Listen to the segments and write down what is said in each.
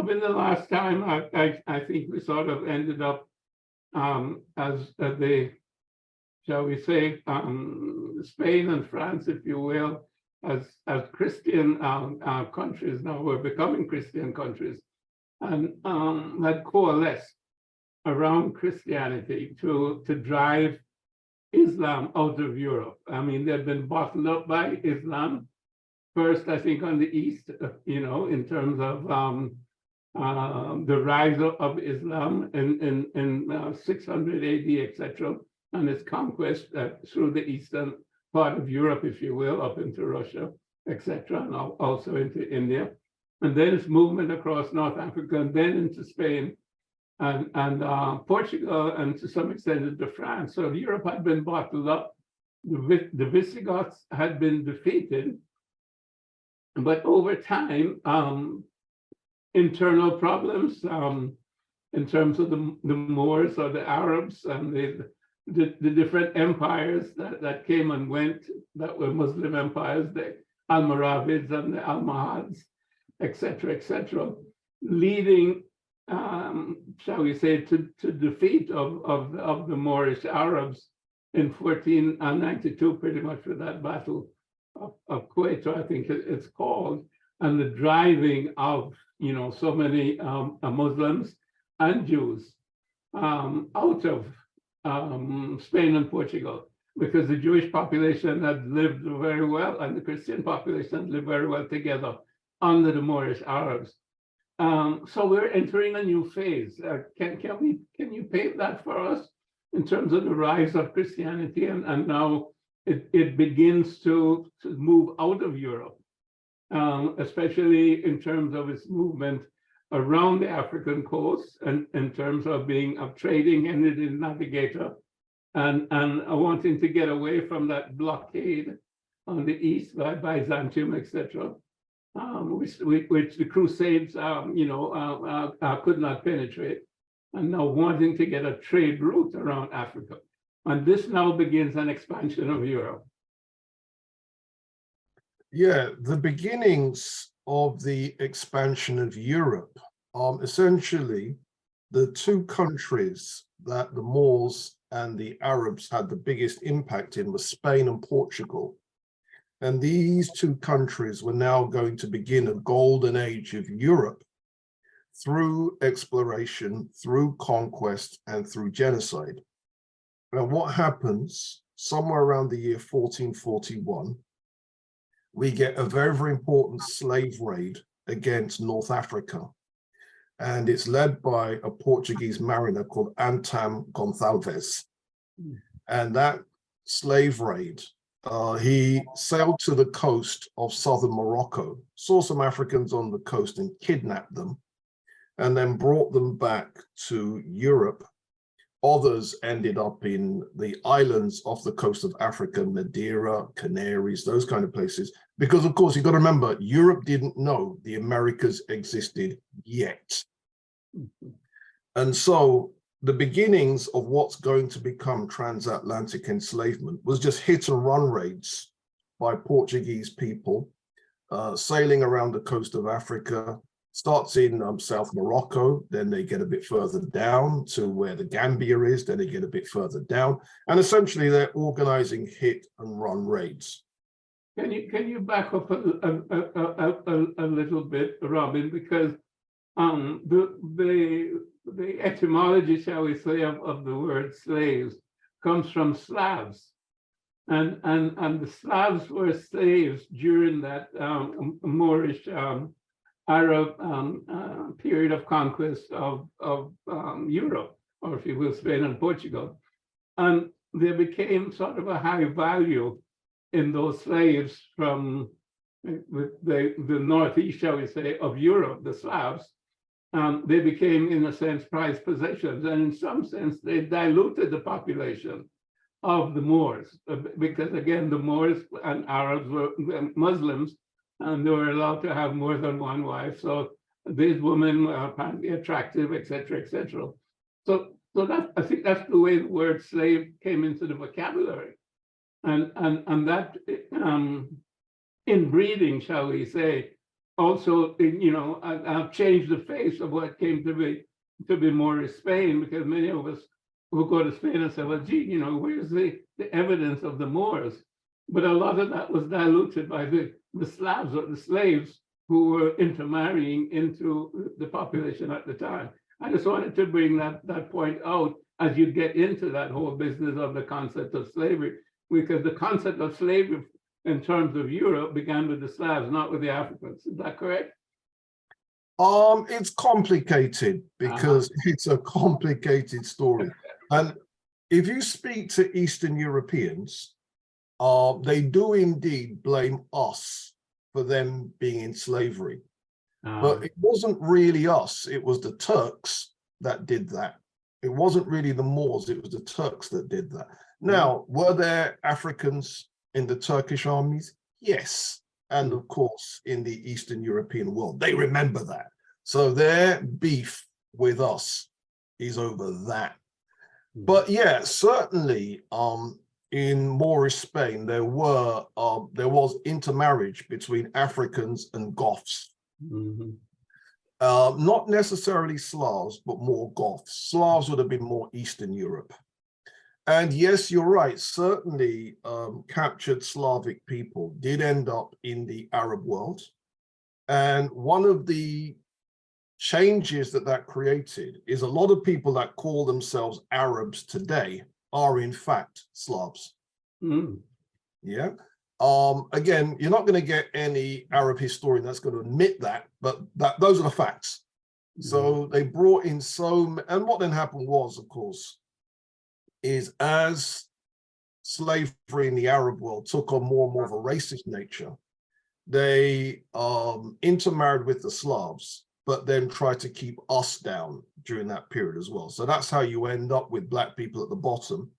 Robin, the last time I think we sort of ended up as the, shall we say, Spain and France, if you will, as Christian countries. Now we're becoming Christian countries, and had coalesced around Christianity to drive Islam out of Europe. I mean, they've been bottled up by Islam. First, I think on the East, in terms of the rise of Islam in 600 AD, etc., and its conquest through the eastern part of Europe, if you will, up into Russia, etc., and also into India. And then its movement across North Africa, and then into Spain and Portugal, and to some extent into France. So Europe had been bottled up. The Visigoths had been defeated. But over time, internal problems in terms of the Moors or the Arabs and the different empires that came and went, that were Muslim empires, the Almoravids and the Almohads, etc., leading, shall we say, to defeat of the Moorish Arabs in 1492, pretty much with that battle of Quito, I think it's called, and the driving of so many Muslims and Jews out of Spain and Portugal, because the Jewish population had lived very well and the Christian population lived very well together under the Moorish Arabs. So we're entering a new phase. Can you paint that for us in terms of the rise of Christianity and now it begins to move out of Europe, especially in terms of its movement around the African coast, and in terms of being a trading and a navigator, and wanting to get away from that blockade on the east by Byzantium, etc., which the Crusades, could not penetrate, and now wanting to get a trade route around Africa. And this now begins an expansion of Europe. Yeah, the beginnings of the expansion of Europe are essentially the two countries that the Moors and the Arabs had the biggest impact in were Spain and Portugal. And these two countries were now going to begin a golden age of Europe through exploration, through conquest, and through genocide. Now, what happens somewhere around the year 1441, we get a very, very important slave raid against North Africa. And it's led by a Portuguese mariner called Anton Gonçalves. And that slave raid, he sailed to the coast of southern Morocco, saw some Africans on the coast and kidnapped them, and then brought them back to Europe. Others ended up in the islands off the coast of Africa, Madeira, Canaries, those kind of places. Because, of course, you've got to remember, Europe didn't know the Americas existed yet. And so the beginnings of what's going to become transatlantic enslavement was just hit and run raids by Portuguese people sailing around the coast of Africa. Starts in South Morocco, then they get a bit further down to where the Gambia is, then they get a bit further down, and essentially they're organizing hit and run raids. Can you back up a little bit, Robin, because the etymology, shall we say, of the word slaves comes from Slavs, and the Slavs were slaves during that Moorish Arab period of conquest of Europe, or if you will, Spain and Portugal. And there became sort of a high value in those slaves from the northeast, shall we say, of Europe, the Slavs. They became, in a sense, prized possessions. And in some sense, they diluted the population of the Moors, because again, the Moors and Arabs were Muslims, and they were allowed to have more than one wife. So these women were apparently attractive, etc., etc. So that, I think that's the way the word slave came into the vocabulary. And that inbreeding, shall we say, also, you know, I've changed the face of what came to be Moorish Spain, because many of us who go to Spain and say, well, gee, you know, where's the evidence of the Moors? But a lot of that was diluted by the Slavs or the slaves who were intermarrying into the population at the time. I just wanted to bring that point out as you get into that whole business of the concept of slavery, because the concept of slavery in terms of Europe began with the Slavs, not with the Africans. Is that correct? It's complicated because it's a complicated story. And if you speak to Eastern Europeans, they do indeed blame us for them being in slavery. But it wasn't really us, it was the Turks that did that. It wasn't really the Moors, it was the Turks that did that. Now, were there Africans in the Turkish armies? Yes. And of course, in the Eastern European world, they remember that. So their beef with us is over that. But yeah, certainly in Moorish Spain, there was intermarriage between Africans and Goths. Not necessarily Slavs, but more Goths. Slavs would have been more Eastern Europe. And yes, you're right, certainly captured Slavic people did end up in the Arab world. And one of the changes that created is a lot of people that call themselves Arabs today are in fact Slavs. Yeah. Again, you're not going to get any Arab historian that's going to admit that, but those are the facts. So they brought in and what then happened was, of course, is as slavery in the Arab world took on more and more of a racist nature, they intermarried with the Slavs, but then tried to keep us down during that period as well. So that's how you end up with Black people at the bottom,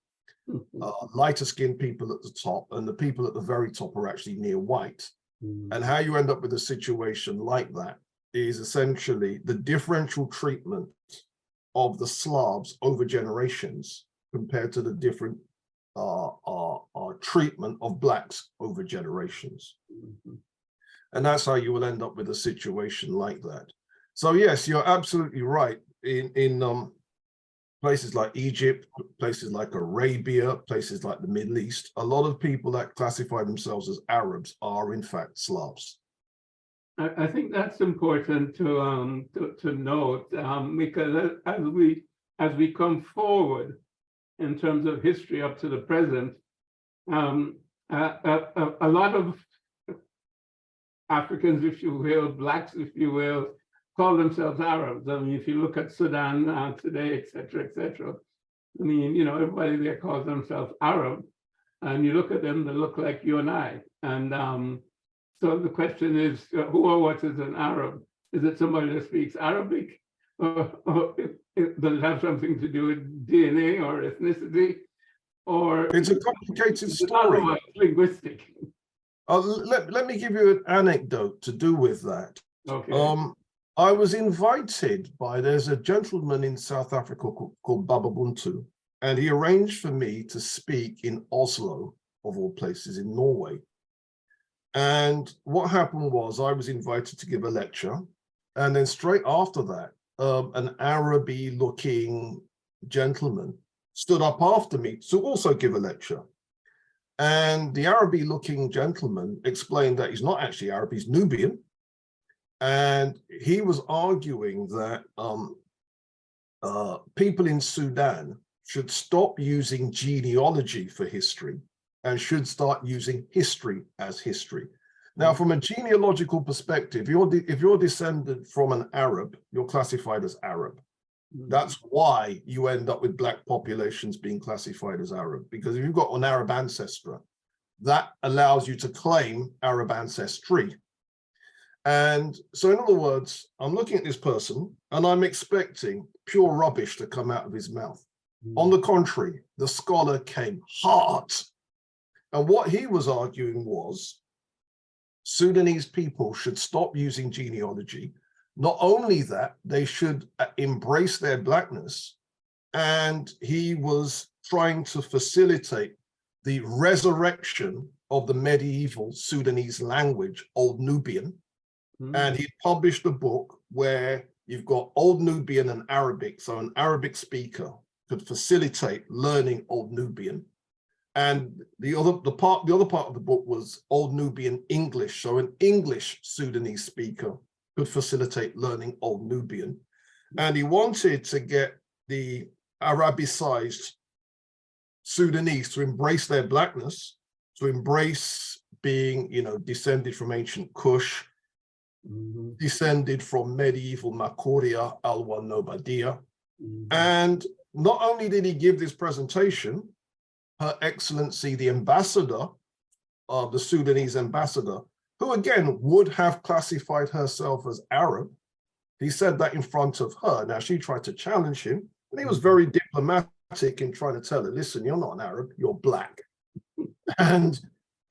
lighter skinned people at the top, and the people at the very top are actually near white. And how you end up with a situation like that is essentially the differential treatment of the Slavs over generations compared to the different treatment of Blacks over generations. And that's how you will end up with a situation like that. So yes, you're absolutely right. In places like Egypt, places like Arabia, places like the Middle East, a lot of people that classify themselves as Arabs are in fact Slavs. I think that's important to note, because as we come forward in terms of history up to the present, a lot of Africans, if you will, Blacks, if you will, call themselves Arabs. I mean, if you look at Sudan today, et cetera, I mean, you know, everybody there calls themselves Arab, and you look at them, they look like you and I. And so the question is, who or what is an Arab? Is it somebody that speaks Arabic? Or does it have something to do with DNA or ethnicity? Or it's a complicated story. Linguistic. Let me give you an anecdote to do with that. Okay. I was invited there's a gentleman in South Africa called Baba Buntu, and he arranged for me to speak in Oslo, of all places, in Norway. And what happened was I was invited to give a lecture, and then straight after that, an Araby-looking gentleman stood up after me to also give a lecture. And the Araby-looking gentleman explained that he's not actually Arab, he's Nubian. And he was arguing that people in Sudan should stop using genealogy for history and should start using history as history. Now, from a genealogical perspective, if you're descended from an Arab, you're classified as Arab. That's why you end up with Black populations being classified as Arab, because if you've got an Arab ancestor, that allows you to claim Arab ancestry. And so in other words, I'm looking at this person and I'm expecting pure rubbish to come out of his mouth. On the contrary, the scholar came hard. And what he was arguing was Sudanese people should stop using genealogy. Not only that, they should embrace their Blackness. And he was trying to facilitate the resurrection of the medieval Sudanese language, Old Nubian, And he published a book where you've got Old Nubian and Arabic, so an Arabic speaker could facilitate learning Old Nubian. And the other part of the book was Old Nubian English, so an English Sudanese speaker could facilitate learning Old Nubian. And he wanted to get the Arabicized Sudanese to embrace their blackness, to embrace being, descended from ancient Kush, descended from medieval Makuria, Alwa Nobadia. And not only did he give this presentation, Her Excellency, the ambassador, the Sudanese ambassador, who again would have classified herself as Arab, he said that in front of her. Now she tried to challenge him, and he was very diplomatic in trying to tell her, listen, you're not an Arab, you're black. And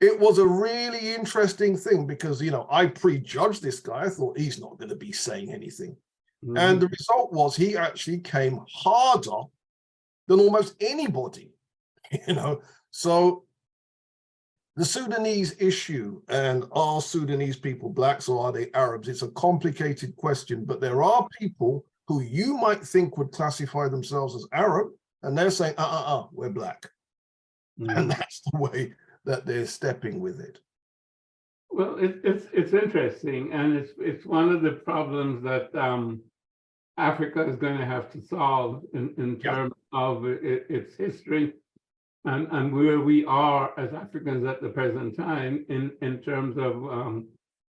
it was a really interesting thing because, I prejudged this guy. I thought he's not going to be saying anything. And the result was he actually came harder than almost anybody, So the Sudanese issue, and are Sudanese people blacks or are they Arabs? It's a complicated question, but there are people who you might think would classify themselves as Arab, and they're saying, we're black. And that's the way that they're stepping with it. Well, it's interesting, and it's one of the problems that Africa is going to have to solve in terms of its history and where we are as Africans at the present time in terms of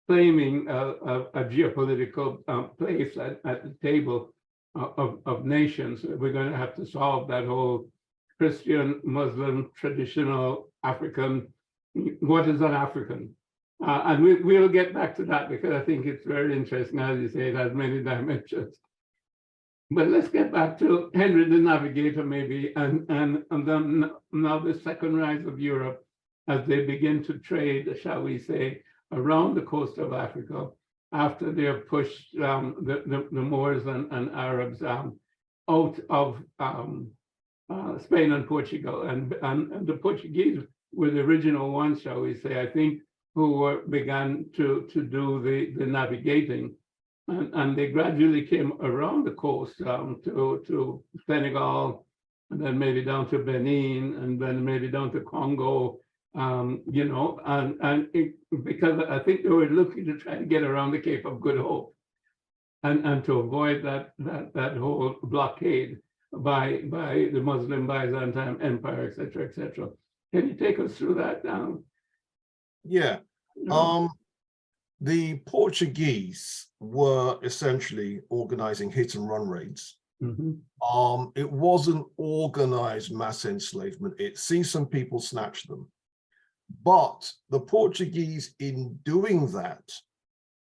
claiming a geopolitical place at the table of nations. We're going to have to solve that whole Christian, Muslim, traditional African, what is an African? And we'll get back to that because I think it's very interesting. As you say, it has many dimensions. But let's get back to Henry the Navigator maybe, and then now the second rise of Europe as they begin to trade, shall we say, around the coast of Africa after they have pushed the Moors and Arabs out of Spain and Portugal. And the Portuguese were the original ones, shall we say, I think, who began to do the navigating. And they gradually came around the coast to Senegal, and then maybe down to Benin, and then maybe down to Congo, because I think they were looking to try to get around the Cape of Good Hope, and to avoid that whole blockade by the Muslim Byzantine Empire, et cetera, et cetera. Can you take us through that? Yeah. The Portuguese were essentially organizing hit and run raids. It wasn't organized mass enslavement. It sees some people snatch them. But the Portuguese, in doing that,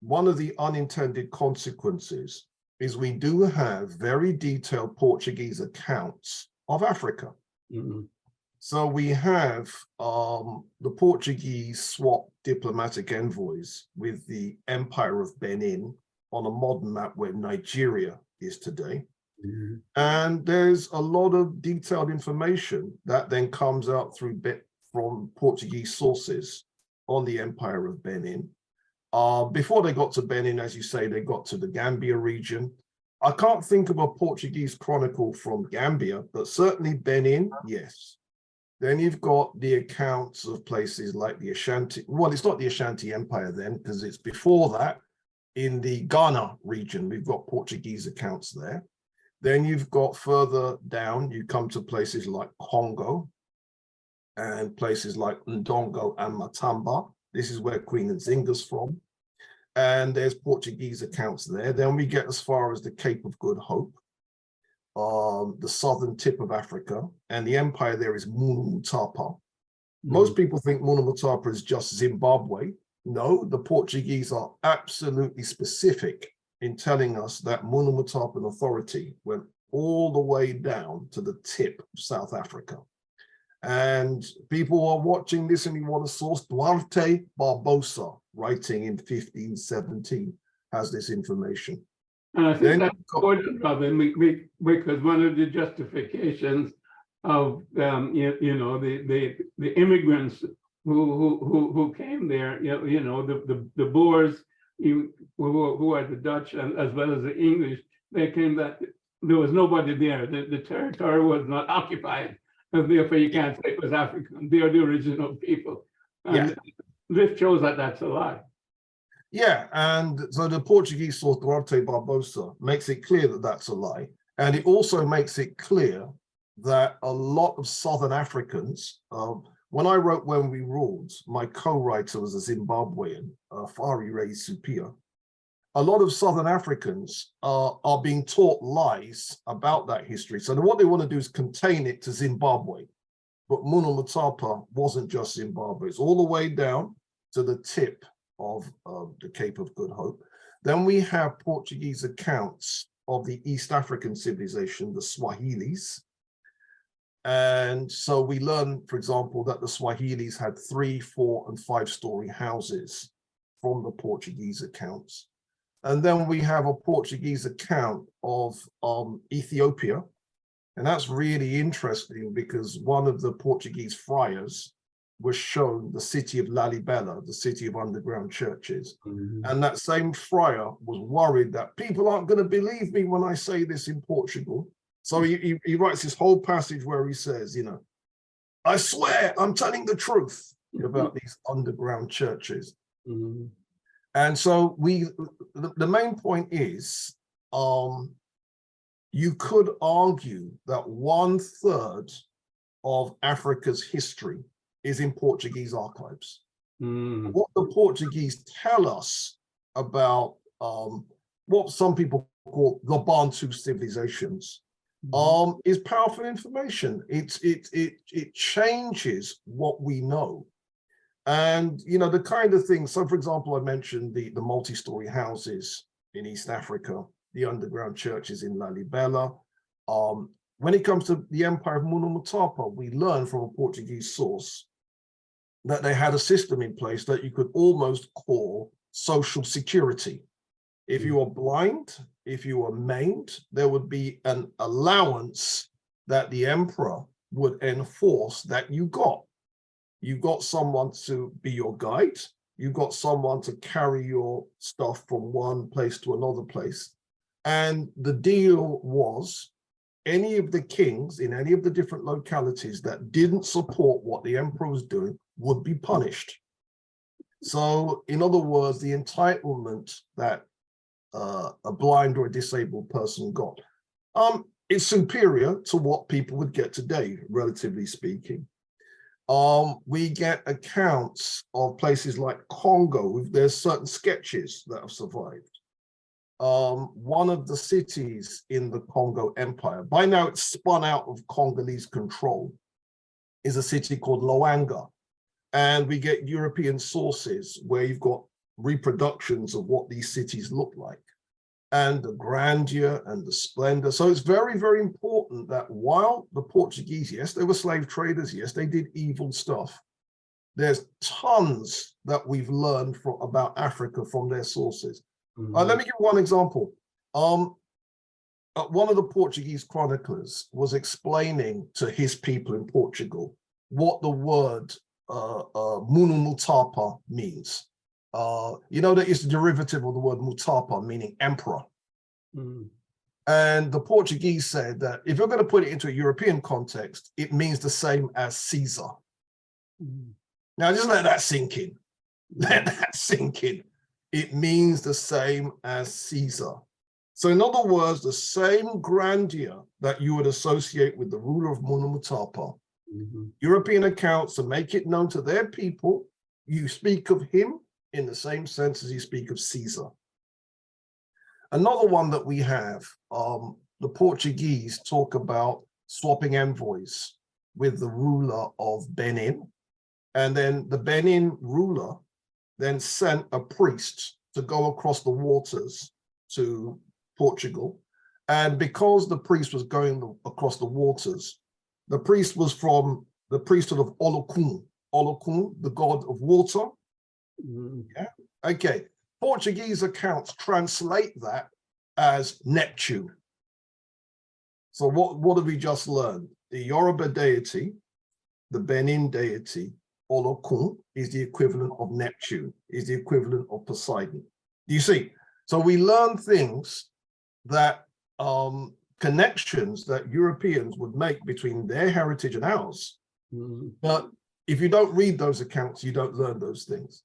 one of the unintended consequences is we do have very detailed Portuguese accounts of Africa. So we have the Portuguese swap diplomatic envoys with the Empire of Benin on a modern map where Nigeria is today. And there's a lot of detailed information that then comes out from Portuguese sources on the Empire of Benin. Before they got to Benin, as you say, they got to the Gambia region. I can't think of a Portuguese chronicle from Gambia, but certainly Benin, yes. Then you've got the accounts of places like the Ashanti. Well, it's not the Ashanti Empire then, because it's before that. In the Ghana region, we've got Portuguese accounts there. Then you've got further down, you come to places like Congo and places like Ndongo and Matamba. This is where Queen Nzinga's from. And there's Portuguese accounts there. Then we get as far as the Cape of Good Hope, the southern tip of Africa, and the empire there is Munu Mutapa. Most people think Munu Mutapa is just Zimbabwe. No, the Portuguese are absolutely specific in telling us that Munu Mutapan authority went all the way down to the tip of South Africa. And people are watching this and you want a source. Duarte Barbosa, writing in 1517, has this information. And I think that's important, Robin, because one of the justifications of the immigrants who came there, the Boers who are the Dutch and as well as the English, they claimed that there was nobody there. The territory was not occupied, and therefore you can't say it was African. They are the original people. And this shows that that's a lie. Yeah, and so the Portuguese source Duarte Barbosa makes it clear that that's a lie. And it also makes it clear that a lot of Southern Africans, when I wrote When We Ruled, my co-writer was a Zimbabwean, Fari Ray Supia. A lot of Southern Africans are being taught lies about that history. So what they want to do is contain it to Zimbabwe. But Munu Mutapa wasn't just Zimbabwe. It's all the way down to the tip of the Cape of Good Hope. Then we have Portuguese accounts of the East African civilization, the Swahilis. And so we learn, for example, that the Swahilis had 3-, 4-, and 5-story houses from the Portuguese accounts. And then we have a Portuguese account of Ethiopia. And that's really interesting because one of the Portuguese friars was shown the city of Lalibela, the city of underground churches. Mm-hmm. And that same friar was worried that people aren't going to believe me when I say this in Portugal. So he writes this whole passage where he says, you know, I swear I'm telling the truth about these underground churches. Mm-hmm. And so the main point is, you could argue that 1/3 of Africa's history is in Portuguese archives. Mm. What the Portuguese tell us about what some people call the Bantu civilizations is powerful information. It changes what we know. And, you know, the kind of things, so for example, I mentioned the multi-story houses in East Africa, the underground churches in Lalibela. When it comes to the empire of Munu Mutapa, we learn from a Portuguese source that they had a system in place that you could almost call social security. If you were blind, if you were maimed, there would be an allowance that the emperor would enforce that you got. You got someone to be your guide. You got someone to carry your stuff from one place to another place. And the deal was any of the kings in any of the different localities that didn't support what the emperor was doing would be punished. So in other words, the entitlement that a blind or a disabled person got is superior to what people would get today, relatively speaking. We get accounts of places like Congo. There's certain sketches that have survived. One of the cities in the Congo Empire, by now it's spun out of Congolese control, is a city called Loanga. And we get European sources where you've got reproductions of what these cities look like and the grandeur and the splendor. So it's very, very important that while the Portuguese, yes, they were slave traders, yes, they did evil stuff. There's tons that we've learned about Africa from their sources. Mm-hmm. Let me give one example. One of the Portuguese chroniclers was explaining to his people in Portugal what the word Munu Mutapa means. You know that it's a derivative of the word Mutapa, meaning emperor. Mm. And the Portuguese said that if you're going to put it into a European context, it means the same as Caesar. Mm. Now, just let that sink in. Let that sink in. It means the same as Caesar. So in other words, the same grandeur that you would associate with the ruler of Munu Mutapa, European accounts to make it known to their people, you speak of him in the same sense as you speak of Caesar. Another one that we have, the Portuguese talk about swapping envoys with the ruler of Benin. And then the Benin ruler then sent a priest to go across the waters to Portugal. And because the priest was going across the waters, the priest was from the priesthood of Olokun. Olokun, the god of water. Yeah. Okay. Portuguese accounts translate that as Neptune. So what have we just learned? The Yoruba deity, the Benin deity, Olokun, is the equivalent of Neptune, is the equivalent of Poseidon. You see, so we learn things that connections that Europeans would make between their heritage and ours. But if you don't read those accounts, you don't learn those things.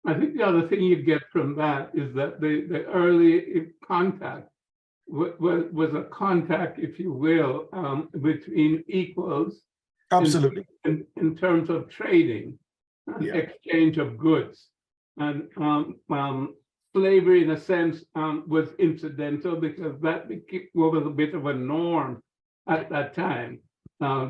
I think the other thing you get from that is that the early contact was a contact, if you will, between equals. Absolutely. In terms of trading, exchange of goods. And slavery, in a sense, was incidental because that was a bit of a norm at that time.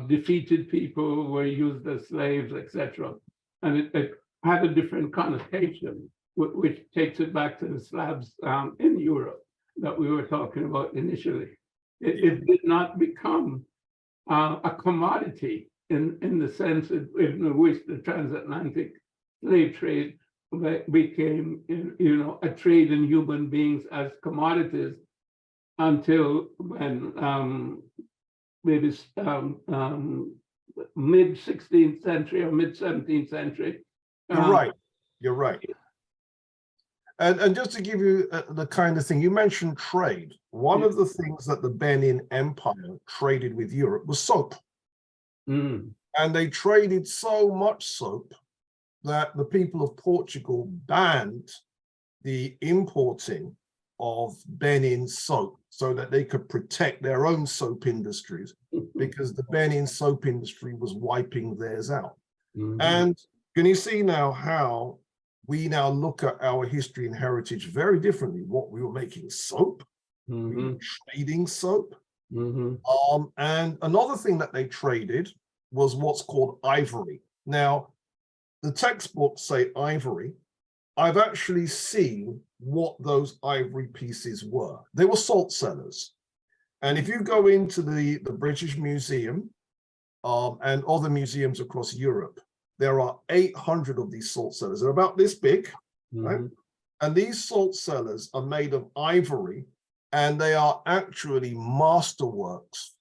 Defeated people were used as slaves, etc. And it had a different connotation, which takes it back to the Slavs in Europe that we were talking about initially. It did not become a commodity in the sense in which the transatlantic slave trade became, a trade in human beings as commodities until when maybe mid 16th century or mid 17th century. You're right. And just to give you the kind of thing, you mentioned trade. One of the things that the Benin Empire traded with Europe was soap. And they traded so much soap that the people of Portugal banned the importing of Benin soap so that they could protect their own soap industries, because the Benin soap industry was wiping theirs out. And can you see now how we now look at our history and heritage very differently? What we were making soap, we were trading soap. And another thing that they traded was what's called ivory. Now, the textbooks say ivory. I've actually seen what those ivory pieces were. They were salt cellars. And if you go into the British Museum and other museums across Europe, there are 800 of these salt cellars. They're about this big, right? And these salt cellars are made of ivory, and they are actually masterworks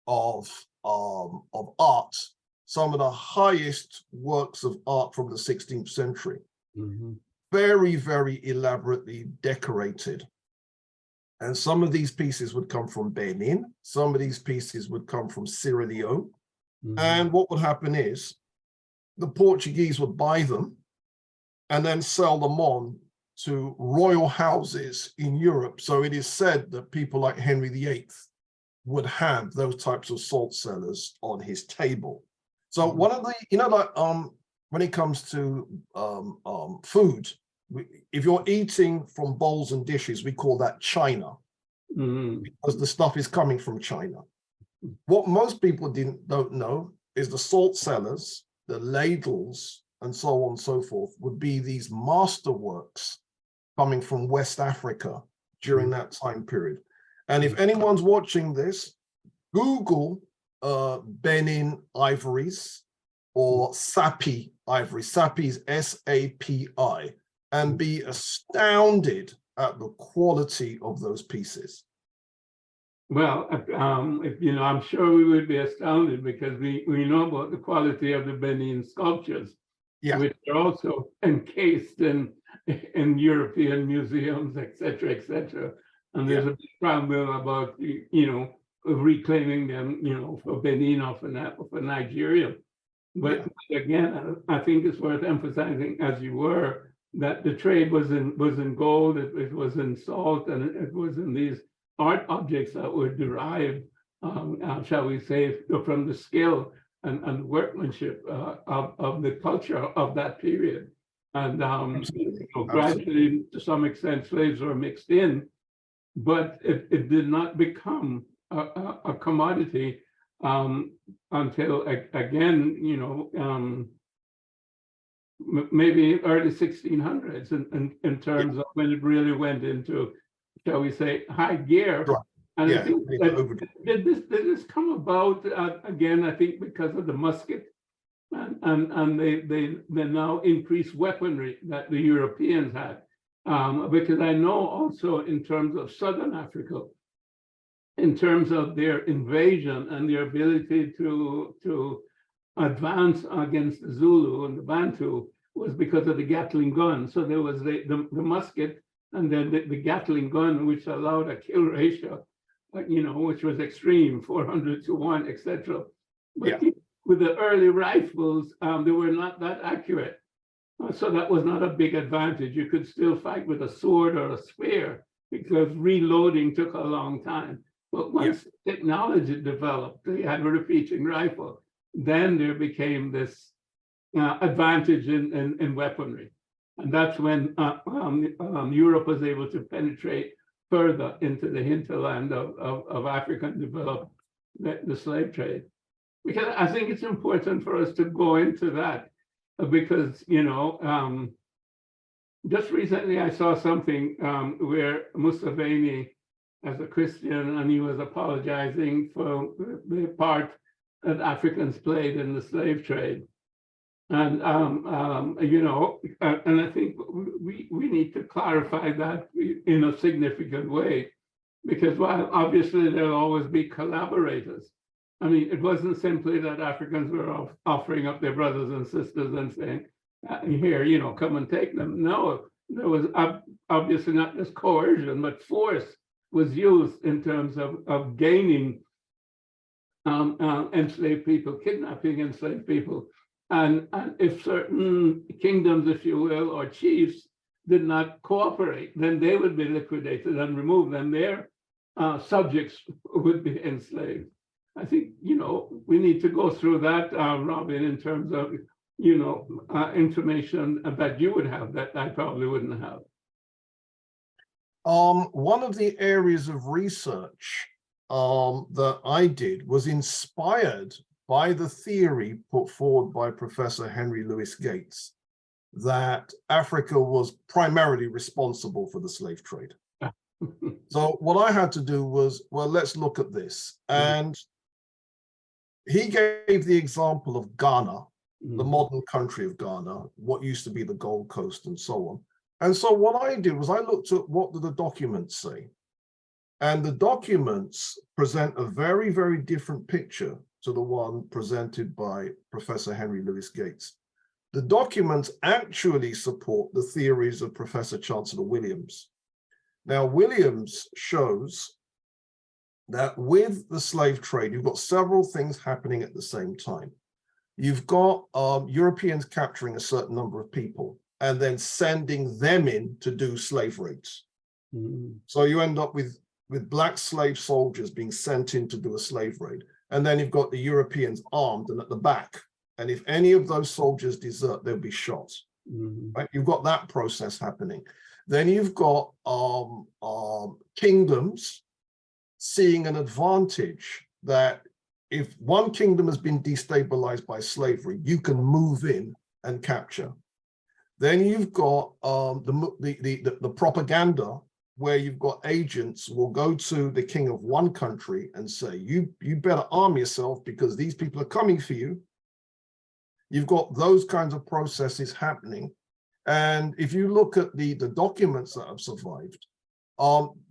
of art, some of the highest works of art from the 16th century. Very, very elaborately decorated. And some of these pieces would come from Benin. Some of these pieces would come from Sierra Leone. And what would happen is the Portuguese would buy them and then sell them on to royal houses in Europe. So it is said that people like Henry VIII would have those types of salt cellars on his table. So one of the, when it comes to food, if you're eating from bowls and dishes, we call that china, because the stuff is coming from China. What most people don't know is the salt cellars, the ladles, and so on and so forth would be these masterworks coming from West Africa during that time period. And if anyone's watching this, Google Benin ivories or Sapi ivory. Sapi is S-A-P-I, and be astounded at the quality of those pieces. Well, I'm sure we would be astounded because we know about the quality of the Benin sculptures, which are also encased in European museums, etc., etc. And there's a big problem about reclaiming them, for Benin or for Nigeria. But again, I think it's worth emphasizing, as you were, that the trade was in gold, it was in salt, and it was in these art objects that were derived, shall we say, from the skill and workmanship of the culture of that period. And gradually, to some extent, slaves were mixed in, but it did not become a commodity until, again, maybe early 1600s in terms of when it really went into, shall we say, high gear. And I think did this come about again, I think because of the musket and the now increased weaponry that the Europeans had. Because I know also in terms of Southern Africa, in terms of their invasion and their ability to advance against the Zulu and the Bantu, was because of the Gatling gun. So there was the musket, and then the Gatling gun, which allowed a kill ratio, which was extreme, 400 to 1, etc. But Yeah. with the early rifles, they were not that accurate. So that was not a big advantage. You could still fight with a sword or a spear because reloading took a long time. But once technology developed, they had a repeating rifle, then there became this advantage in weaponry. And that's when Europe was able to penetrate further into the hinterland of Africa and develop the slave trade. Because I think it's important for us to go into that because, just recently I saw something where Museveni, as a Christian, and he was apologizing for the part that Africans played in the slave trade. And, and I think we need to clarify that in a significant way, because while obviously there'll always be collaborators, I mean, it wasn't simply that Africans were offering up their brothers and sisters and saying, here, come and take them. No, there was obviously not just coercion, but force was used in terms of gaining enslaved people, kidnapping enslaved people. And if certain kingdoms, if you will, or chiefs did not cooperate, then they would be liquidated and removed, and their subjects would be enslaved. I think, we need to go through that, Robin, in terms of, information that you would have that I probably wouldn't have. One of the areas of research that I did was inspired by the theory put forward by Professor Henry Louis Gates that Africa was primarily responsible for the slave trade. So what I had to do was, well, let's look at this. And he gave the example of Ghana, the modern country of Ghana, what used to be the Gold Coast and so on. And so what I did was I looked at what do the documents say. And the documents present a very, very different picture to the one presented by Professor Henry Louis Gates. The documents actually support the theories of Professor Chancellor Williams. Now, Williams shows that with the slave trade, you've got several things happening at the same time. You've got Europeans capturing a certain number of people and then sending them in to do slave raids. So you end up with black slave soldiers being sent in to do a slave raid. And then you've got the Europeans armed and at the back. And if any of those soldiers desert, they'll be shot. Right? You've got that process happening. Then you've got kingdoms seeing an advantage that if one kingdom has been destabilized by slavery, you can move in and capture. Then you've got the propaganda where you've got agents will go to the king of one country and say, you better arm yourself because these people are coming for you. You've got those kinds of processes happening. And if you look at the documents that have survived,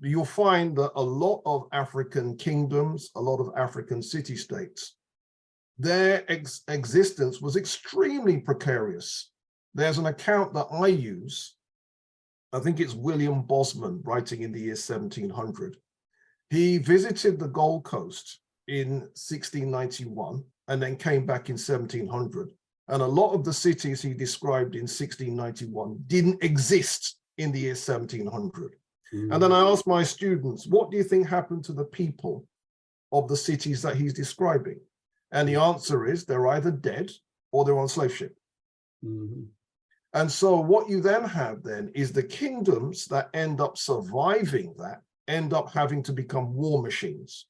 you'll find that a lot of African kingdoms, a lot of African city-states, their existence was extremely precarious. There's an account that I use, I think it's William Bosman writing in the year 1700. He visited the Gold Coast in 1691 and then came back in 1700. And a lot of the cities he described in 1691 didn't exist in the year 1700. And then I asked my students, what do you think happened to the people of the cities that he's describing? And the answer is they're either dead or they're on slave ship. And so what you then have then is the kingdoms that end up surviving that end up having to become war machines.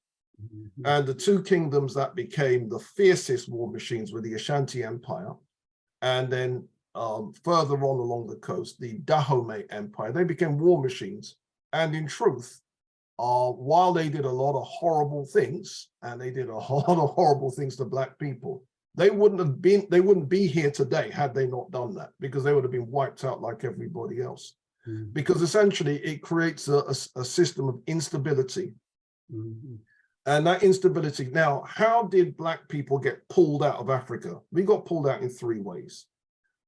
And the two kingdoms that became the fiercest war machines were the Ashanti Empire, and then further on along the coast, the Dahomey Empire. They became war machines. And in truth, while they did a lot of horrible things, and they did a lot of horrible things to Black people, they wouldn't be here today had they not done that, because they would have been wiped out like everybody else. Because essentially it creates a system of instability. And that instability, now, how did Black people get pulled out of Africa? We got pulled out in three ways.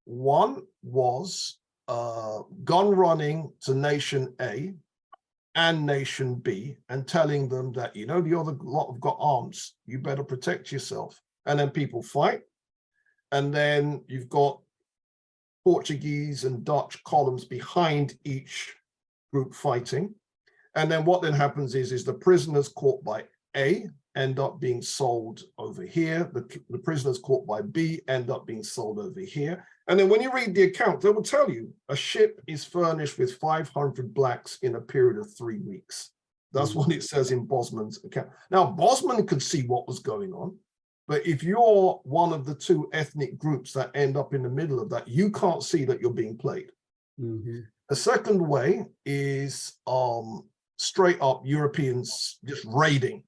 One was gun running to nation A and nation B and telling them that, you know, the other lot have got arms, you better protect yourself. And then people fight. And then you've got Portuguese and Dutch columns behind each group fighting. And then what then happens is the prisoners caught by A end up being sold over here. The prisoners caught by B end up being sold over here. And then when you read the account, they will tell you a ship is furnished with 500 blacks in a period of 3 weeks. That's what it says in Bosman's account. Now, Bosman could see what was going on, but if you're one of the two ethnic groups that end up in the middle of that, you can't see that you're being played. The second way is straight up Europeans just raiding.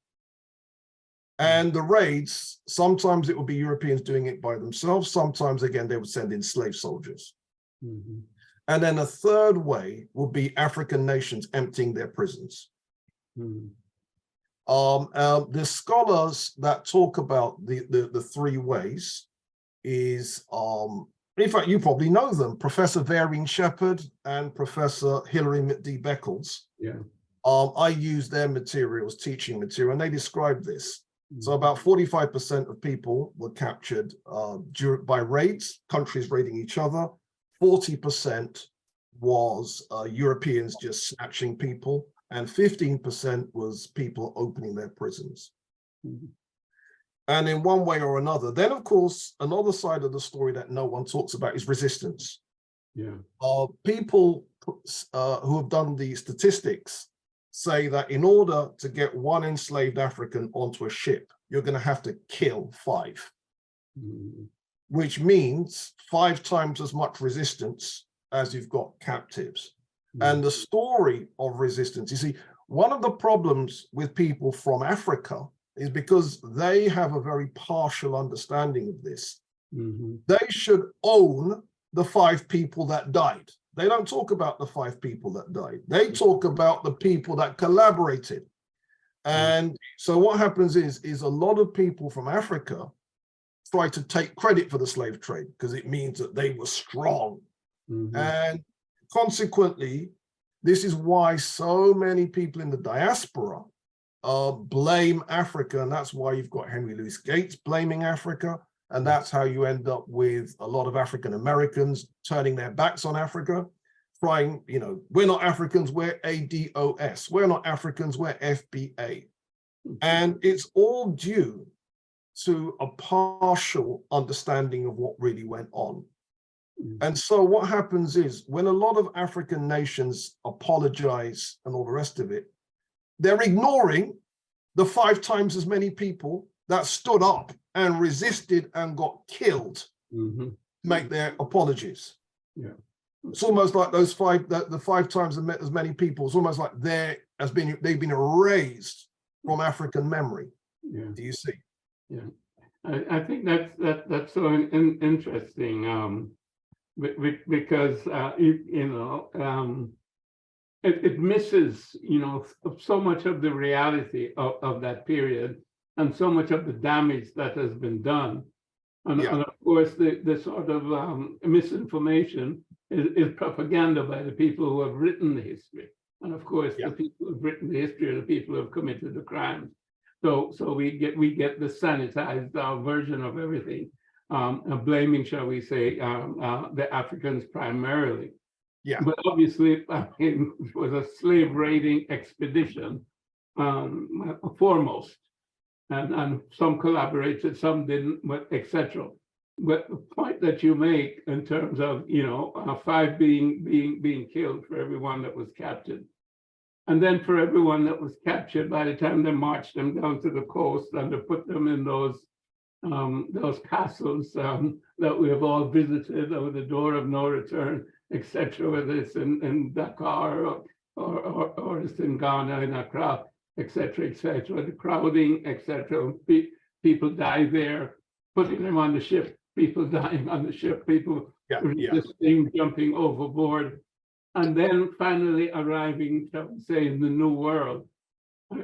And the raids, sometimes it would be Europeans doing it by themselves. Sometimes, again, they would send in slave soldiers. And then a third way would be African nations emptying their prisons. The scholars that talk about the three ways is, in fact, you probably know them, Professor Varing Shepherd and Professor Hilary McD Beckles. I use their materials, teaching material, and they describe this. So about 45% of people were captured by raids, countries raiding each other. 40% was Europeans just snatching people, and 15% was people opening their prisons. And in one way or another, then of course, another side of the story that no one talks about is resistance. People who have done the statistics say that in order to get one enslaved African onto a ship, you're going to have to kill 5, which means 5 times as much resistance as you've got captives. And the story of resistance, you see, one of the problems with people from Africa is because they have a very partial understanding of this. They should own the 5 people that died. They don't talk about the 5 people that died. They talk about the people that collaborated. And so what happens is a lot of people from Africa try to take credit for the slave trade because it means that they were strong. And consequently, this is why so many people in the diaspora blame Africa. And that's why you've got Henry Louis Gates blaming Africa. And that's how you end up with a lot of African Americans turning their backs on Africa, trying, you know, we're not Africans, we're ADOS. We're not Africans, we're FBA. And it's all due to a partial understanding of what really went on. And so what happens is when a lot of African nations apologize and all the rest of it, they're ignoring the 5 times as many people that stood up and resisted and got killed to make their apologies. It's almost like those 5, the 5 times as many people, it's almost like they've been erased from African memory. Do you see? I think that's so interesting, because it misses, you know, so much of the reality of that period and so much of the damage that has been done. And of course, the sort of misinformation is propaganda by the people who have written the history. And of course, the people who have written the history are the people who have committed the crimes. So we get the sanitized version of everything, blaming, shall we say, the Africans primarily. But obviously, it was a slave raiding expedition, foremost. And some collaborated, some didn't, but etc. But the point that you make in terms of, you know, 5 being killed for everyone that was captured, and then for everyone that was captured, by the time they marched them down to the coast and to put them in those castles that we have all visited, or the door of no return, etc. Whether it's in Dakar or it's in Ghana, in Accra, etc., the crowding, etc. People die there, putting them on the ship, people dying on the ship, people resisting, jumping overboard, and then finally arriving, shall we say, in the New World.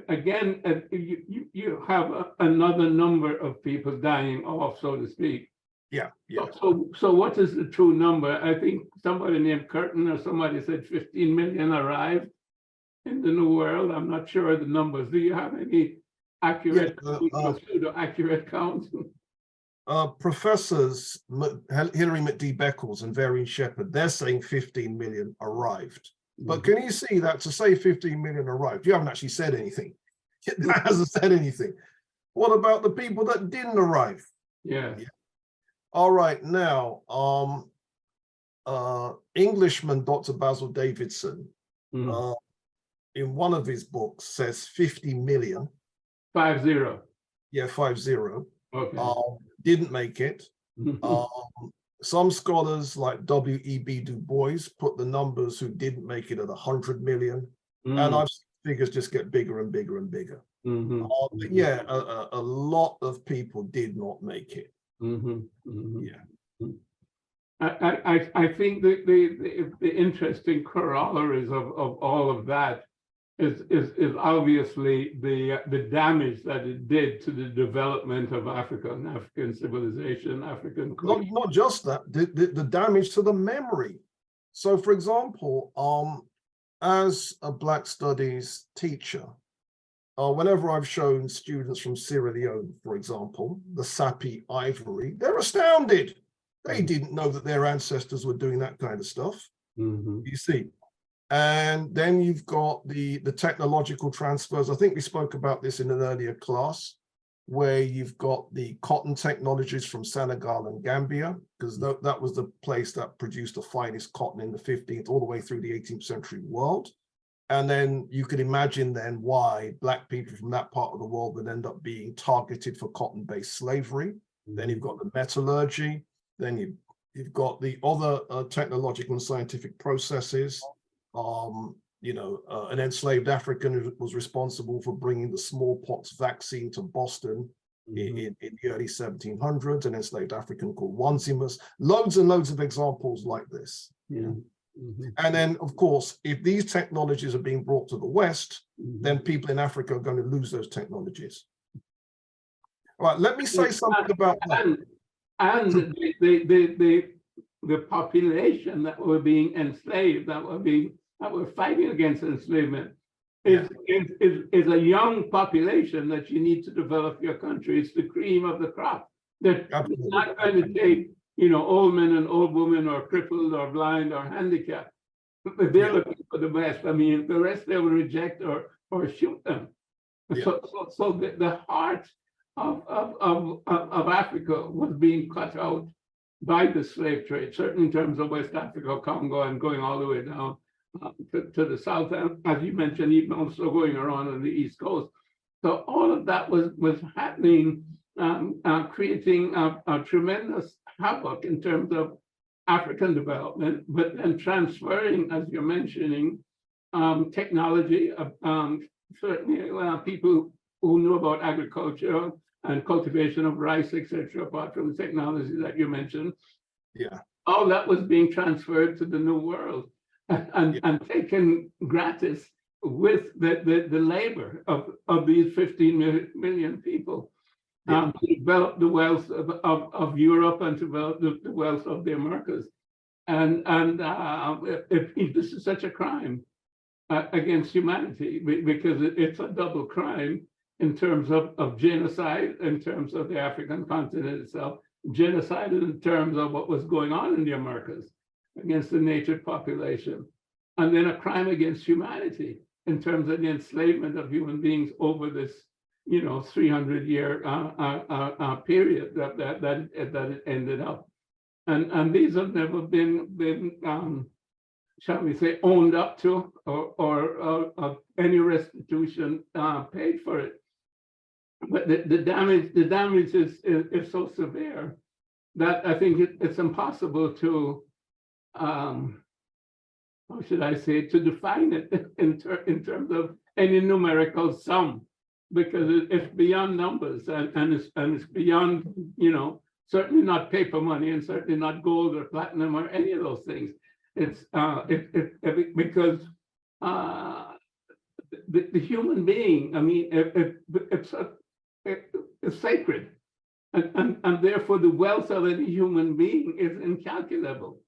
Again, you have another number of people dying off, so to speak, Yeah, yeah. So what is the true number? I think somebody named Curtin or somebody said 15 million arrived in the New World. I'm not sure of the numbers. Do you have any accurate, pseudo-accurate counts? Professors Hilary McD Beckles and Varian Shepherd, they're saying 15 million arrived. But can you see that to say 15 million arrived, you haven't actually said anything. That hasn't said anything. What about the people that didn't arrive? Yeah. All right, now, Englishman Dr. Basil Davidson, in one of his books says 50 million. 50. Yeah, 50. Okay. Didn't make it. Some scholars like W.E.B. Du Bois put the numbers who didn't make it at 100 million. And I've seen figures just get bigger and bigger and bigger. But yeah, a lot of people did not make it. Yeah. I think that the interesting corollaries of all of that is obviously the damage that it did to the development of Africa and African civilization, African culture. Not just that, the damage to the memory. So, for example, as a Black Studies teacher, whenever I've shown students from Sierra Leone, for example, the sappy ivory, they're astounded. They didn't know that their ancestors were doing that kind of stuff. You see. And then you've got the technological transfers. I think we spoke about this in an earlier class, where you've got the cotton technologies from Senegal and Gambia, because that was the place that produced the finest cotton in the 15th all the way through the 18th century world. And then you could imagine then why Black people from that part of the world would end up being targeted for cotton-based slavery. Then you've got the metallurgy. Then you've got the other technological and scientific processes. An enslaved African who was responsible for bringing the smallpox vaccine to Boston in the early 1700s, an enslaved African called Wanzimus. Loads and loads of examples like this. And then, of course, if these technologies are being brought to the West, then people in Africa are going to lose those technologies. All right, let me say something about that. And the population that were being enslaved, that were fighting against enslavement, is a young population that you need to develop your country. It's the cream of the crop. They're not going to take, old men and old women or crippled or blind or handicapped. They're looking for the best. I mean, the rest they will reject or shoot them. So the heart of Africa was being cut out by the slave trade, certainly in terms of West Africa, Congo, and going all the way down to the south, and as you mentioned, even also going around on the East Coast. So all of that was happening, creating a tremendous havoc in terms of African development, but then transferring, as you're mentioning, technology, certainly people who knew about agriculture and cultivation of rice, etc., apart from the technology that you mentioned. All that was being transferred to the New World and taken gratis with the labor of these 15 million people to develop the wealth of Europe and to develop the wealth of the Americas. And if this is such a crime against humanity, because it's a double crime in terms of genocide, in terms of the African continent itself, genocide in terms of what was going on in the Americas against the native population, and then a crime against humanity in terms of the enslavement of human beings over this 300-year period that it ended up. And these have never been shall we say, owned up to, or any restitution paid for it. But the damage is so severe that I think it's impossible to, how should I say, to define it in terms of any numerical sum, because it's beyond numbers and it's beyond, certainly not paper money and certainly not gold or platinum or any of those things. It's because the human being, I mean, it's sacred. And therefore the wealth of any human being is incalculable.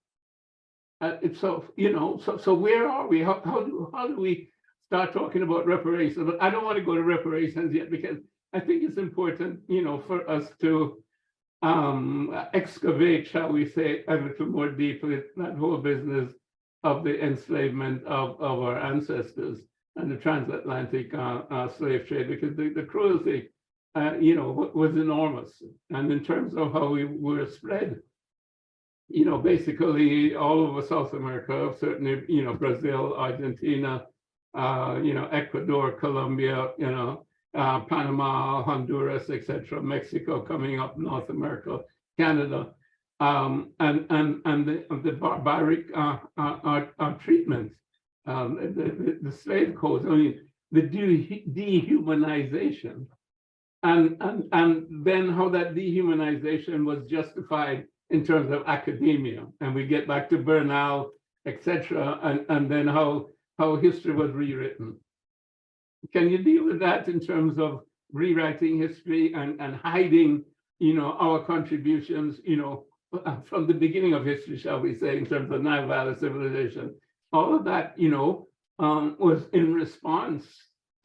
So where are we? How do we start talking about reparations? But I don't want to go to reparations yet, because I think it's important, for us to excavate, shall we say, a little more deeply that whole business of the enslavement of our ancestors and the transatlantic slave trade, because the cruelty, was enormous. And in terms of how we were spread, basically all over South America, certainly, Brazil, Argentina, Ecuador, Colombia, Panama, Honduras, etc., Mexico coming up, North America, Canada, and the barbaric treatment, the slave codes, I mean, the dehumanization, and then how that dehumanization was justified in terms of academia, and we get back to Bernal, etc., and then how history was rewritten. Can you deal with that in terms of rewriting history and hiding, our contributions, from the beginning of history, shall we say, in terms of Nile Valley civilization? All of that, was in response,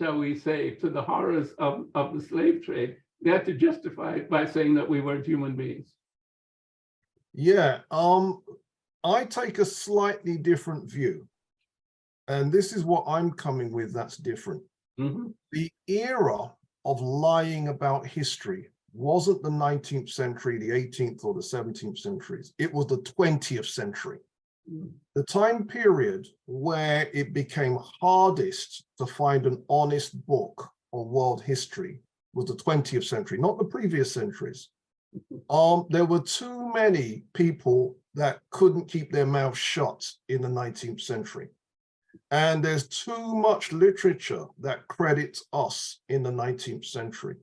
shall we say, to the horrors of the slave trade. They had to justify it by saying that we weren't human beings. Yeah, I take a slightly different view. And this is what I'm coming with that's different. Mm-hmm. The era of lying about history wasn't the 19th century, the 18th or the 17th centuries. It was the 20th century. Mm-hmm. The time period where it became hardest to find an honest book on world history was the 20th century, not the previous centuries. There were too many people that couldn't keep their mouths shut in the 19th century. And there's too much literature that credits us in the 19th century.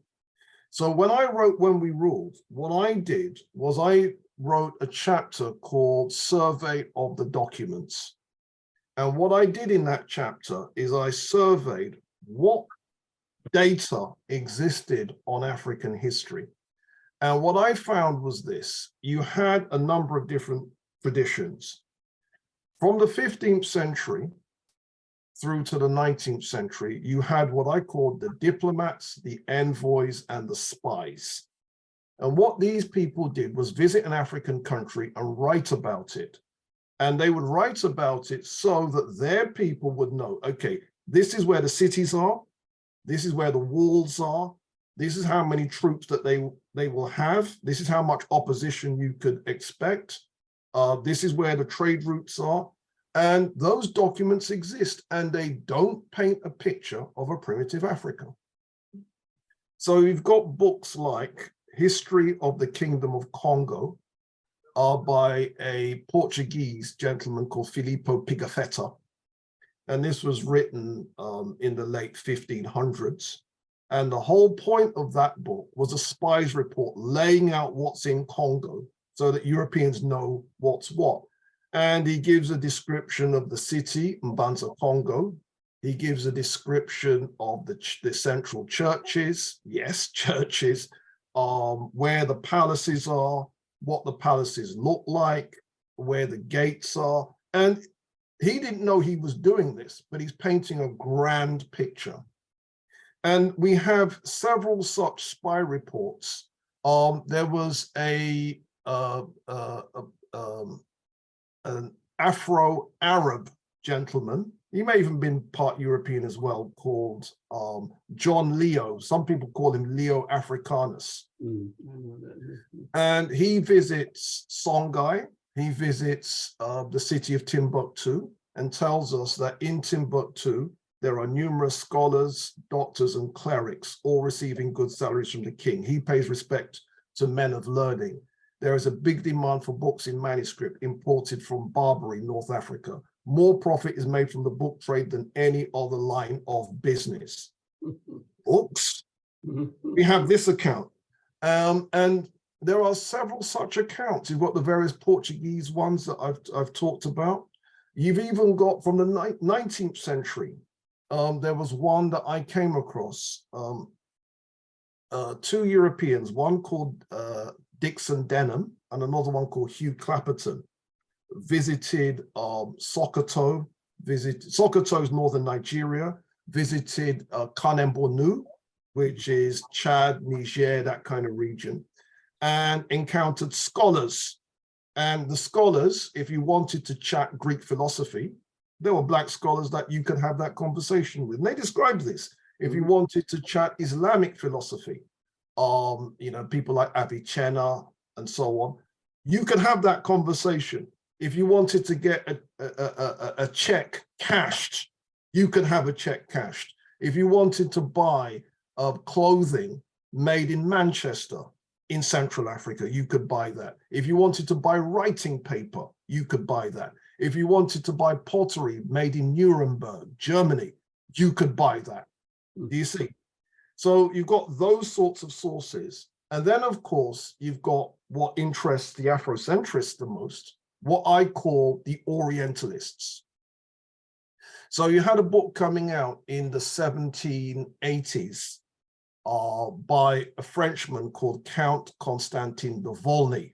So when I wrote When We Ruled, what I did was I wrote a chapter called Survey of the Documents. And what I did in that chapter is I surveyed what data existed on African history. And what I found was this: you had a number of different traditions. From the 15th century through to the 19th century, you had what I called the diplomats, the envoys, and the spies. And what these people did was visit an African country and write about it. And they would write about it so that their people would know, okay, this is where the cities are, this is where the walls are, this is how many troops that they will have, this is how much opposition you could expect, this is where the trade routes are. And those documents exist, and they don't paint a picture of a primitive Africa. So you've got books like History of the Kingdom of Congo by a Portuguese gentleman called Filippo Pigafetta. And this was written in the late 1500s. And the whole point of that book was a spy's report laying out what's in Congo so that Europeans know what's what. And he gives a description of the city, Mbanza Congo. He gives a description of the central churches, yes, churches, where the palaces are, what the palaces look like, where the gates are. And he didn't know he was doing this, but he's painting a grand picture. And we have several such spy reports. There was an Afro-Arab gentleman, he may even been part European as well, called John Leo. Some people call him Leo Africanus. And he visits Songhai, he visits the city of Timbuktu, and tells us that in Timbuktu, there are numerous scholars, doctors, and clerics, all receiving good salaries from the king. He pays respect to men of learning. There is a big demand for books in manuscript imported from Barbary, North Africa. More profit is made from the book trade than any other line of business. Books? We have this account. And there are several such accounts. You've got the various Portuguese ones that I've talked about. You've even got from the 19th century, there was one that I came across. two Europeans, one called Dixon Denham and another one called Hugh Clapperton, visited Sokoto, Sokoto's northern Nigeria, visited Kanem-Bornu, which is Chad, Niger, that kind of region, and encountered scholars. And the scholars, if you wanted to chat Greek philosophy, there were Black scholars that you could have that conversation with. And they described this. If you wanted to chat Islamic philosophy, people like Avicenna and so on, you could have that conversation. If you wanted to get a check cashed, you could have a check cashed. If you wanted to buy clothing made in Manchester in Central Africa, you could buy that. If you wanted to buy writing paper, you could buy that. If you wanted to buy pottery made in Nuremberg, Germany, you could buy that. Do you see? So you've got those sorts of sources. And then, of course, you've got what interests the Afrocentrists the most, what I call the Orientalists. So you had a book coming out in the 1780s by a Frenchman called Count Constantin de Volney.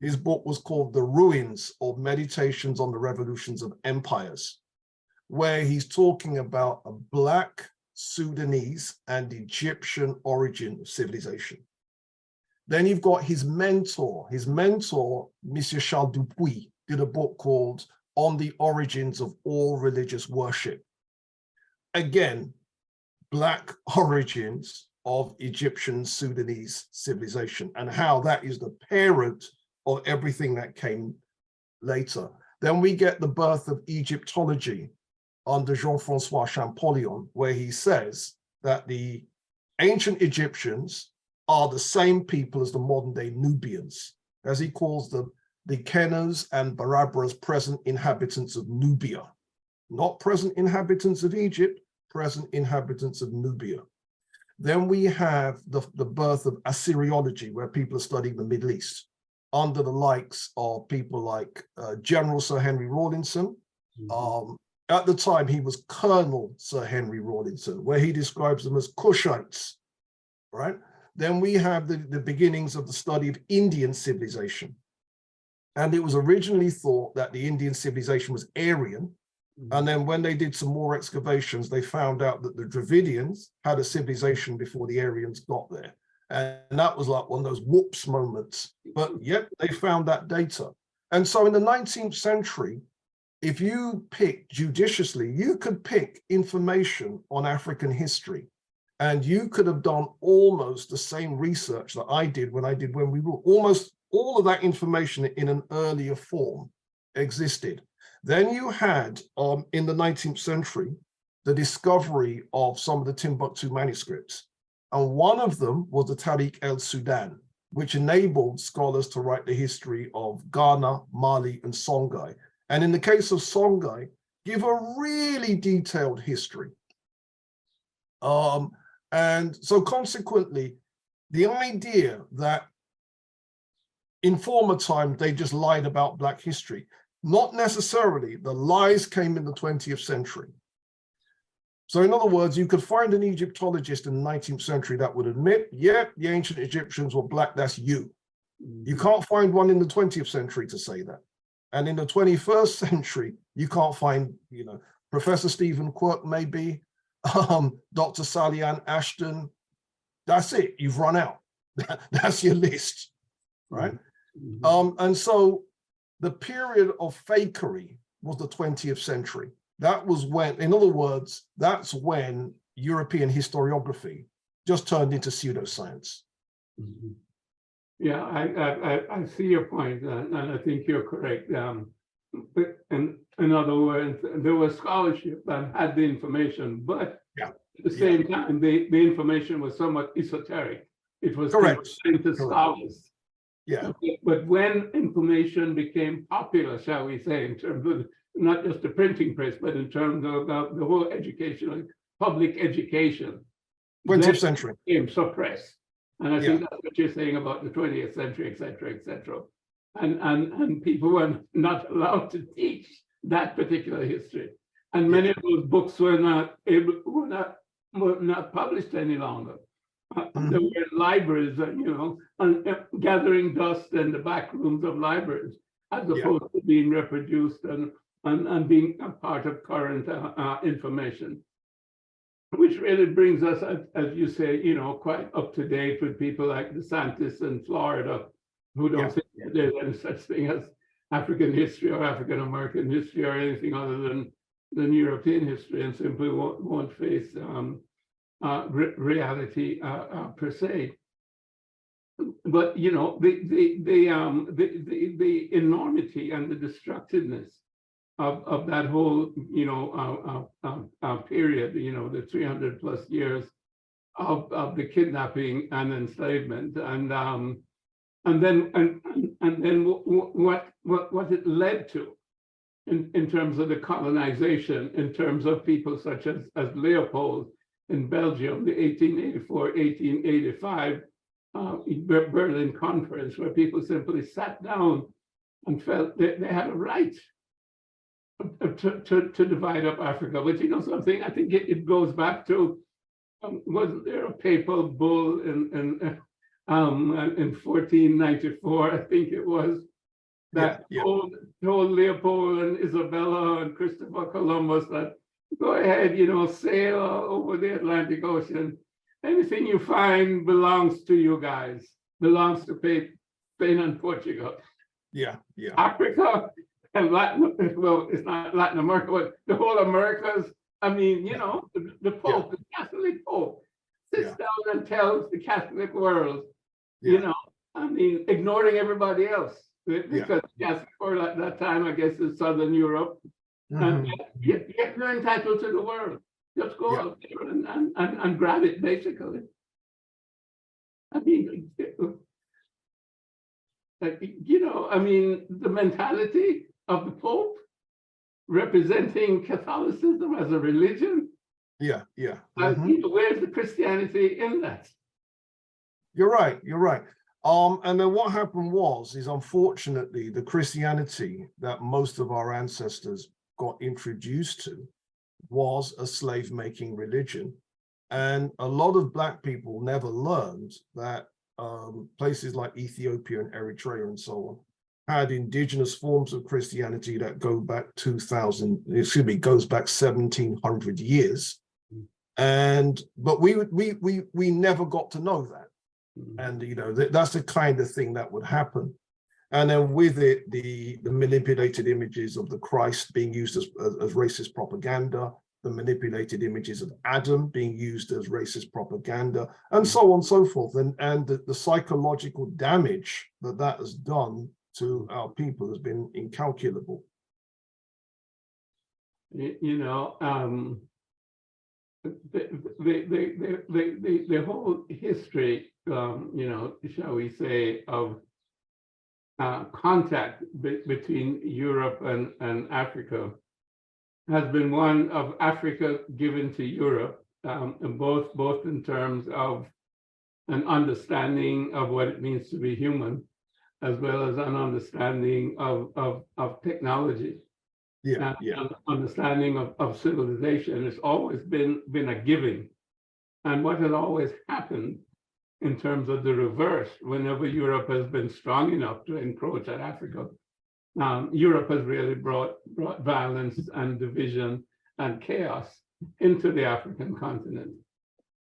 His book was called The Ruins or Meditations on the Revolutions of Empires, where he's talking about a Black, Sudanese, and Egyptian origin of civilization. Then you've got his mentor, Monsieur Charles Dupuy, did a book called On the Origins of All Religious Worship. Again, Black origins of Egyptian Sudanese civilization and how that is the parent of everything that came later. Then we get the birth of Egyptology under Jean-Francois Champollion, where he says that the ancient Egyptians are the same people as the modern day Nubians, as he calls them, the Kenas and Barabras, present inhabitants of Nubia, not present inhabitants of Egypt, present inhabitants of Nubia. Then we have the birth of Assyriology, where people are studying the Middle East under the likes of people like General Sir Henry Rawlinson. At the time, he was Colonel Sir Henry Rawlinson, where he describes them as Kushites, right? Then we have the beginnings of the study of Indian civilization. And it was originally thought that the Indian civilization was Aryan. And then when they did some more excavations, they found out that the Dravidians had a civilization before the Aryans got there. And that was like one of those whoops moments. But yet they found that data. And so in the 19th century, if you pick judiciously, you could pick information on African history. And you could have done almost the same research that I did when we were almost all of that information in an earlier form existed. Then you had, in the 19th century, the discovery of some of the Timbuktu manuscripts. And one of them was the Tariq el-Sudan, which enabled scholars to write the history of Ghana, Mali, and Songhai. And in the case of Songhai, give a really detailed history. And so consequently, the idea that in former times, they just lied about Black history, not necessarily. The lies came in the 20th century. So in other words, you could find an Egyptologist in the 19th century that would admit, yeah, the ancient Egyptians were Black, that's you. You can't find one in the 20th century to say that. And in the 21st century, you can't find, Professor Stephen Quirk maybe, Dr. Sally-Ann Ashton. That's it, you've run out. That's your list, right? And so the period of fakery was the 20th century. That was when, in other words, that's when European historiography just turned into pseudoscience. Yeah, I see your point, and I think you're correct. But in other words, there was scholarship that had the information, but at the same time, the information was somewhat esoteric. It was into scholars. But when information became popular, shall we say, in terms of not just the printing press, but in terms of the whole educational, public education, 20th century became suppressed. And I think that's what you're saying about the 20th century, et cetera, et cetera. And people were not allowed to teach that particular history. And many of those books were not published any longer. There were libraries, gathering dust in the back rooms of libraries, as opposed to being reproduced and being a part of current information, which really brings us, as you say, quite up to date with people like DeSantis in Florida, who don't think there's any such thing as African history or African American history or anything other than European history, and simply won't face reality per se. But the enormity and the destructiveness of that whole period, the 300+ years of the kidnapping and enslavement, and then what it led to in terms of the colonization, in terms of people such as Leopold in Belgium, the 1884-1885 Berlin Conference, where people simply sat down and felt they had a right to divide up Africa. But something, I think it goes back to, wasn't there a papal bull in 1494, I think it was, that told Leopold and Isabella and Christopher Columbus that go ahead, sail over the Atlantic Ocean. Anything you find belongs to you guys, belongs to Spain and Portugal. Africa and Latin, well, it's not Latin America, but the whole Americas. I mean, the Pope, the Catholic Pope, sits down and tells the Catholic world, ignoring everybody else, because Catholic world at that time, I guess, is Southern Europe. And yet you're entitled to the world. Just go out there and grab it, basically. I mean, the mentality of the Pope representing Catholicism as a religion. Where's the Christianity in that? You're right. And then what happened is unfortunately the Christianity that most of our ancestors got introduced to was a slave-making religion. And a lot of Black people never learned that places like Ethiopia and Eritrea and so on had indigenous forms of Christianity that goes back 1700 years. But we never got to know that. And that's the kind of thing that would happen. And then with it, the manipulated images of the Christ being used as racist propaganda, the manipulated images of Adam being used as racist propaganda, and so on and so forth. And the psychological damage that has done to our people has been incalculable. The whole history, shall we say, of contact between Europe and Africa has been one of Africa given to Europe, both in terms of an understanding of what it means to be human, as well as an understanding of technology, understanding of civilization. It's always been a giving. And what has always happened in terms of the reverse, whenever Europe has been strong enough to encroach at Africa, Europe has really brought violence and division and chaos into the African continent.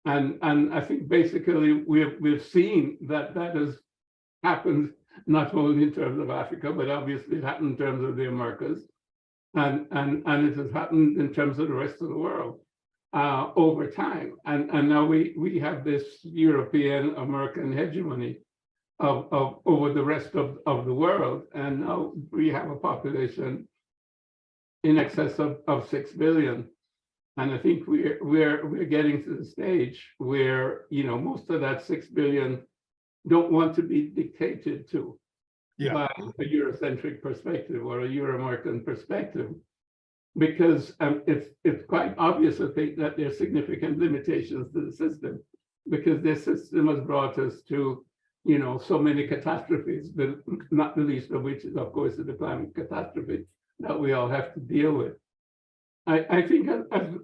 And I think basically we've seen that has happened not only in terms of Africa, but obviously it happened in terms of the Americas, and it has happened in terms of the rest of the world over time. And now we have this European American hegemony of over the rest of the world, and now we have a population in excess of 6 billion. And I think we're getting to the stage where most of that 6 billion don't want to be dictated to by a Eurocentric perspective or a Euro-American perspective, because it's quite obvious, I think, that there are significant limitations to the system, because this system has brought us to so many catastrophes, but not the least of which is, of course, the climate catastrophe that we all have to deal with. I think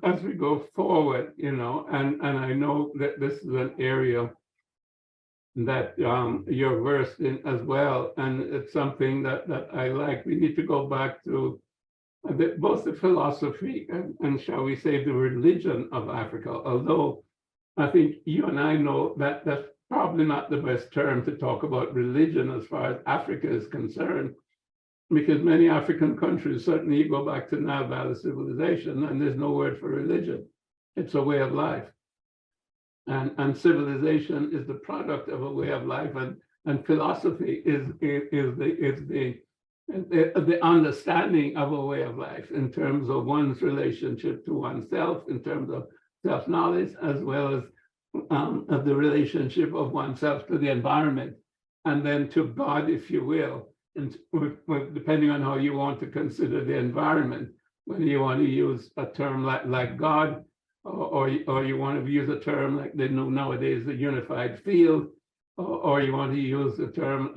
as we go forward, and I know that this is an area that you're versed in as well, and it's something that I like. We need to go back to both the philosophy and shall we say the religion of Africa, although I think you and I know that that's probably not the best term to talk about religion as far as Africa is concerned, because many African countries, certainly you go back to Nile Valley civilization, and there's no word for religion. It's a way of life. And civilization is the product of a way of life, and philosophy is the understanding of a way of life in terms of one's relationship to oneself, in terms of self-knowledge, as well as of the relationship of oneself to the environment, and then to God, if you will, and depending on how you want to consider the environment, whether you want to use a term like God, or you want to use a term like they know nowadays, the unified field, or you want to use the term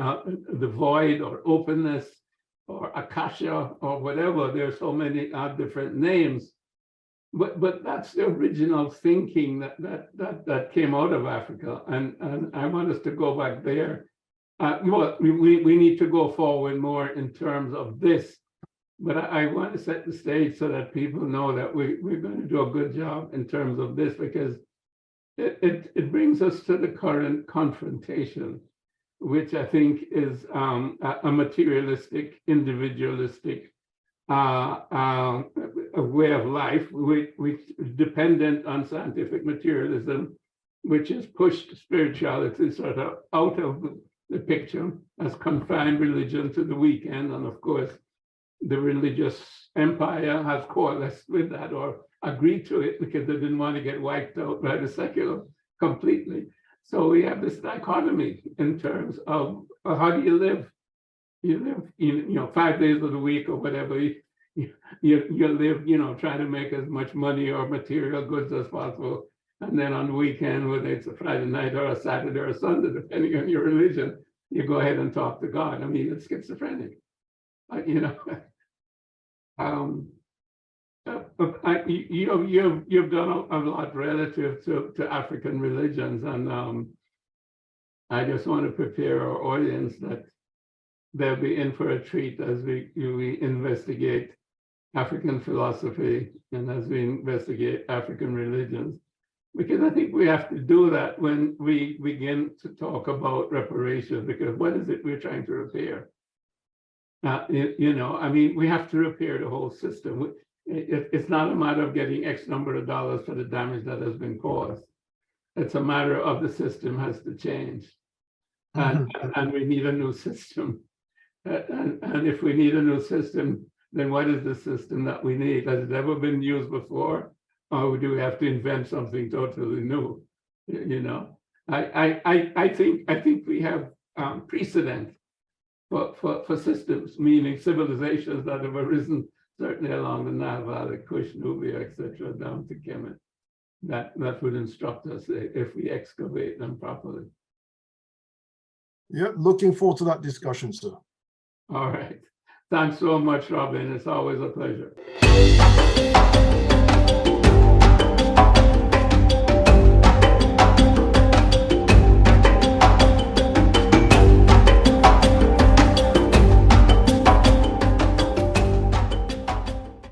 the void or openness or akasha or whatever. There are so many different names, but that's the original thinking that came out of Africa, and I want us to go back there. Well, we need to go forward more in terms of this. But I want to set the stage so that people know that we're going to do a good job in terms of this, because it brings us to the current confrontation, which I think is a materialistic, individualistic a way of life, which is dependent on scientific materialism, which has pushed spirituality sort of out of the picture, has confined religion to the weekend, and of course, the religious empire has coalesced with that or agreed to it because they didn't want to get wiped out by the secular completely. So we have this dichotomy in terms of how do you live? You live, 5 days of the week or whatever. You live, trying to make as much money or material goods as possible. And then on the weekend, whether it's a Friday night or a Saturday or a Sunday, depending on your religion, you go ahead and talk to God. I mean, it's schizophrenic. You've done a lot relative to African religions, and I just want to prepare our audience that they'll be in for a treat as we investigate African philosophy and as we investigate African religions, because I think we have to do that when we begin to talk about reparations, because what is it we're trying to repair? We have to repair the whole system. It's not a matter of getting X number of dollars for the damage that has been caused. It's a matter of the system has to change. And we need a new system. And if we need a new system, then what is the system that we need? Has it ever been used before? Or do we have to invent something totally new? I think we have precedent for systems, meaning civilizations that have arisen certainly along the Nile Valley, Kush, Nubia, etc., down to Kemet, that would instruct us if we excavate them properly. Yeah, looking forward to that discussion, sir. All right. Thanks so much, Robin. It's always a pleasure.